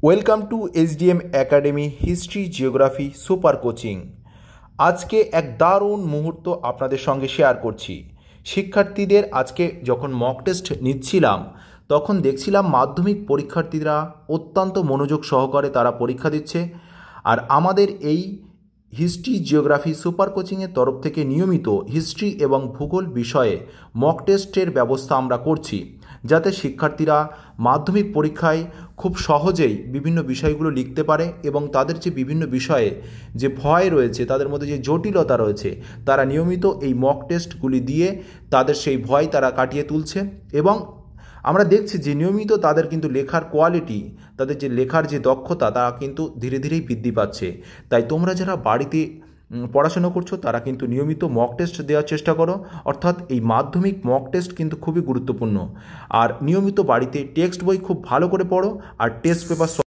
Welcome to SDM academy history geography super coaching. আজকে এক দারুণ মুহূর্ত আপনাদের সঙ্গে শেয়ার করছি। শিক্ষার্থীদের আজকে যখন মক টেস্ট নিচ্ছিলাম তখন দেখছিলাম মাধ্যমিক পরীক্ষার্থীরা অত্যন্ত মনোযোগ সহকারে তারা পরীক্ষা দিচ্ছে। আর আমাদের এই হিস্ট্রি জিওগ্রাফি সুপার কোচিংয়ের তরফ থেকে নিয়মিত হিস্ট্রি এবং ভূগোল বিষয়ে মক টেস্টের ব্যবস্থা আমরা করছি, যাতে শিক্ষার্থীরা মাধ্যমিক পরীক্ষায় খুব সহজেই বিভিন্ন বিষয়গুলো লিখতে পারে এবং তাদের যে বিভিন্ন বিষয়ে যে ভয় রয়েছে, তাদের মধ্যে যে জটিলতা রয়েছে, তারা নিয়মিত এই মক টেস্টগুলি দিয়ে তাদের সেই ভয় তারা কাটিয়ে তুলছে। এবং আমরা দেখছি যে নিয়মিত তাদের কিন্তু লেখার কোয়ালিটি, তাদের যে লেখার যে দক্ষতা, তা কিন্তু ধীরে ধীরেই বৃদ্ধি পাচ্ছে। তাই তোমরা যারা বাড়িতে পড়াশোনা করছো তারা কিন্তু নিয়মিত মক টেস্ট দেওয়ার চেষ্টা করো। অর্থাৎ এই মাধ্যমিক মক টেস্ট কিন্তু খুবই গুরুত্বপূর্ণ। আর নিয়মিত বাড়িতে টেক্সট বই খুব ভালো করে পড়ো আর টেস্ট পেপার